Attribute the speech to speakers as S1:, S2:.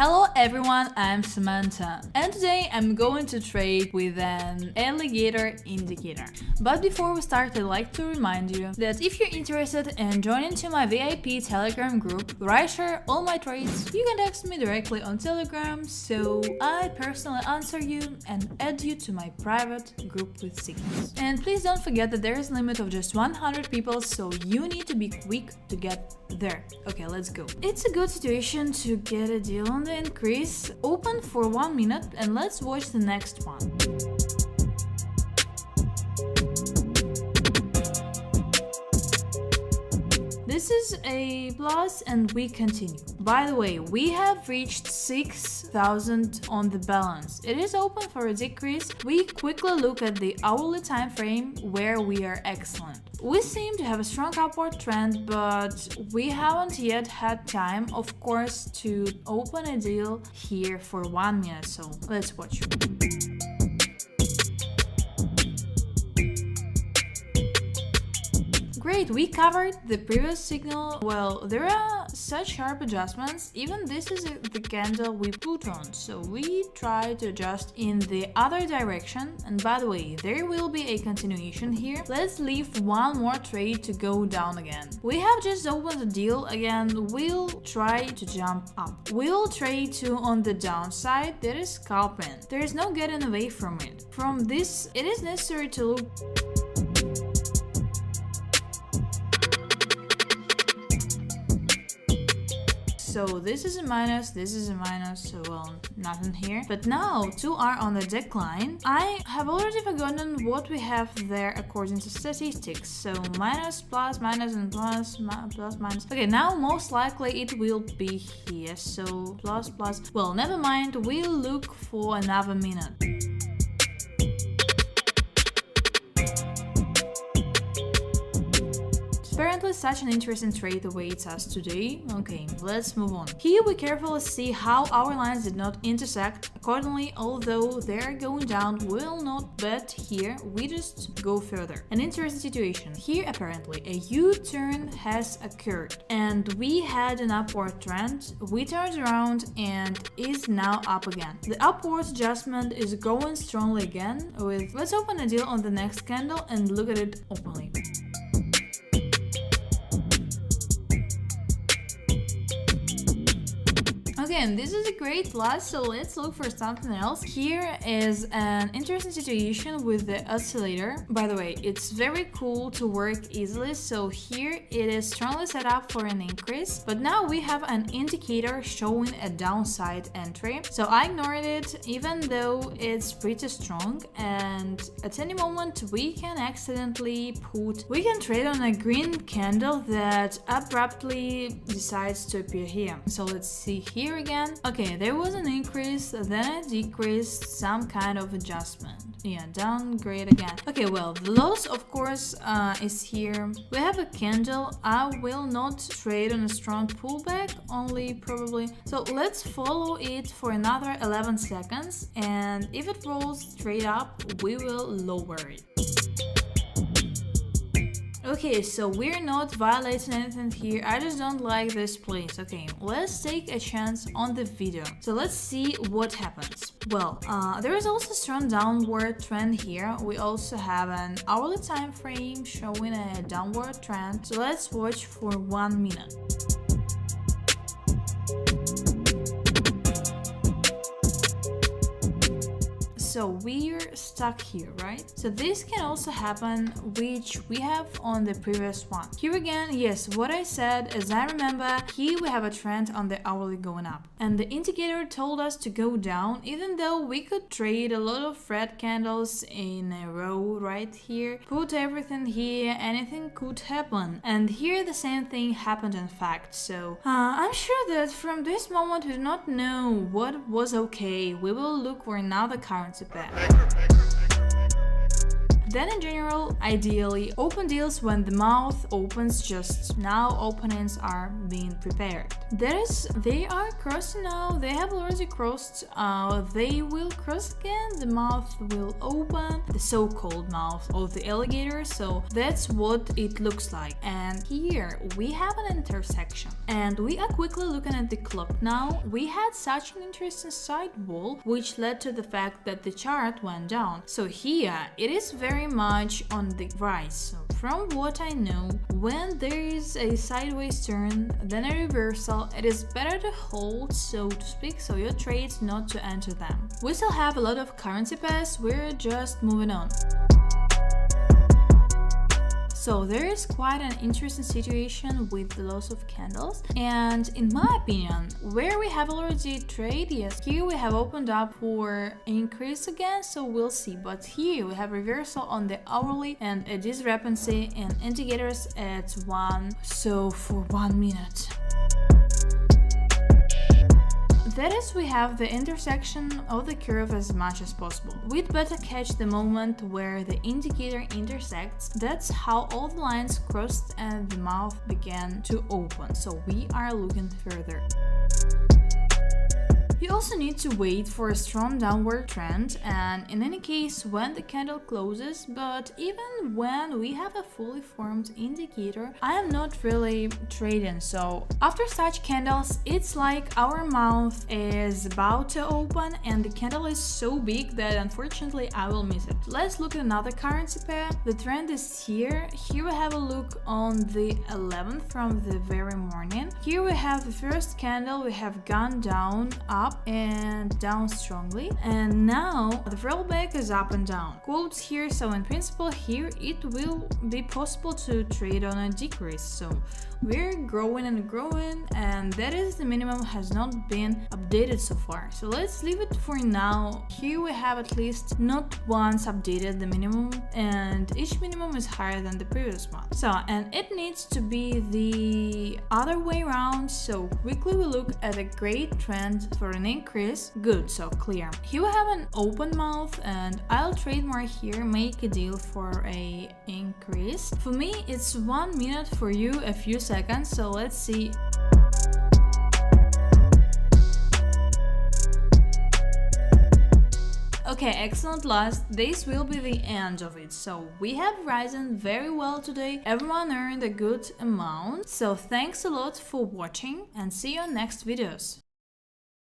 S1: Hello everyone, I'm Samantha, and today I'm going to trade with an alligator indicator. But before we start, I'd like to remind you that if you're interested in joining to my VIP Telegram group where I share all my trades, you can text me directly on Telegram, so I personally answer you and add you to my private group with signals. And please don't forget that there is a limit of just 100 people, so you need to be quick to get there. Okay, let's go. It's a good situation to get a deal on the increase. Open for 1 minute and let's watch the next one. This is a plus and we continue. By the way, we have reached 6,000 on the balance. It is open for a decrease. We quickly look at the hourly time frame where we are excellent. We seem to have a strong upward trend, but we haven't yet had time, of course, to open a deal here for 1 minute, so let's watch. Great, we covered the previous signal. Well, there are such sharp adjustments. Even this is the candle we put on, so we try to adjust in the other direction. And by the way, there will be a continuation here. Let's leave one more trade to go down again. We have just opened the deal again. We'll try to jump up. We'll trade to on the downside. There is scalping. There is no getting away from it. From this, it is necessary to look. So this is a minus, so well, nothing here. But now two are on the decline. I have already forgotten what we have there according to statistics. So minus, plus, minus, and plus, plus, minus. Okay, now most likely it will be here. So plus, plus. Well, never mind. We'll look for another minute. Apparently such an interesting trade awaits us today. Okay, let's move on. Here we carefully see how our lines did not intersect. Accordingly, although they're going down, we'll not bet here, we just go further. An interesting situation. Here apparently a U-turn has occurred and we had an upward trend. We turned around and is now up again. The upward adjustment is going strongly again with, let's open a deal on the next candle and look at it openly. Again, this is a great plus, so let's look for something else. Here is an interesting situation with the oscillator. By the way, it's very cool to work easily, so here it is strongly set up for an increase, but now we have an indicator showing a downside entry. So I ignored it, even though it's pretty strong, and at any moment we can trade on a green candle that abruptly decides to appear here. So let's see here again. Okay, there was an increase, then a decrease, some kind of adjustment. Yeah, downgrade again. Okay, well, the loss of course is here. We have a candle. I will not trade on a strong pullback, only probably. So let's follow it for another 11 seconds, and if it rolls straight up, we will lower it. Okay, so we're not violating anything here. I just don't like this place. Okay, let's take a chance on the video. So let's see what happens. Well, there is also a strong downward trend here. We also have an hourly time frame showing a downward trend. So let's watch for 1 minute. So we're stuck here, right? So this can also happen, which we have on the previous one. Here again, yes, what I said, as I remember, here we have a trend on the hourly going up. And the indicator told us to go down, even though we could trade a lot of red candles in a row right here. Put everything here, anything could happen. And here the same thing happened in fact. So I'm sure that from this moment we do not know what was okay. We will look for another currency pair. Then in general, ideally, open deals when the mouth opens, just now openings are being prepared. That is, they are crossing now, they have already crossed, they will cross again, the mouth will open, the so-called mouth of the alligator, so that's what it looks like. And here we have an intersection, and we are quickly looking at the clock now. We had such an interesting side wall, which led to the fact that the chart went down. So here it is very much on the rise. So from what I know, when there is a sideways turn, then a reversal, it is better to hold, so to speak, so your trades not to enter them. We still have a lot of currency pairs, we're just moving on. So there is quite an interesting situation with the loss of candles, and in my opinion, where we have already trade, yes, here we have opened up for increase again, so we'll see, but here we have reversal on the hourly and a discrepancy in indicators at 1, so for 1 minute. That is, we have the intersection of the curve as much as possible. We'd better catch the moment where the indicator intersects. That's how all the lines crossed and the mouth began to open, so we are looking further. You also need to wait for a strong downward trend, and in any case when the candle closes, but even when we have a fully formed indicator, I am not really trading. So after such candles, it's like our mouth is about to open and the candle is so big that unfortunately I will miss it. Let's look at another currency pair. The trend is here. Here we have a look on the 11th from the very morning. Here we have the first candle, we have gone down, up and down strongly, and now the rollback is up and down. Quotes here, so in principle here it will be possible to trade on a decrease, so we're growing and growing, and that is the minimum has not been updated so far, so let's leave it for now. Here we have at least not once updated the minimum, and each minimum is higher than the previous one. So, and it needs to be the other way around, so quickly we look at a great trend for an increase. Good, so clear. Here we have an open mouth, and I'll trade more here, make a deal for a increase. For me it's 1 minute, for you a few seconds, so let's see. Okay, excellent loss. This will be the end of it. So we have risen very well today. Everyone earned a good amount. So thanks a lot for watching and see you on next videos.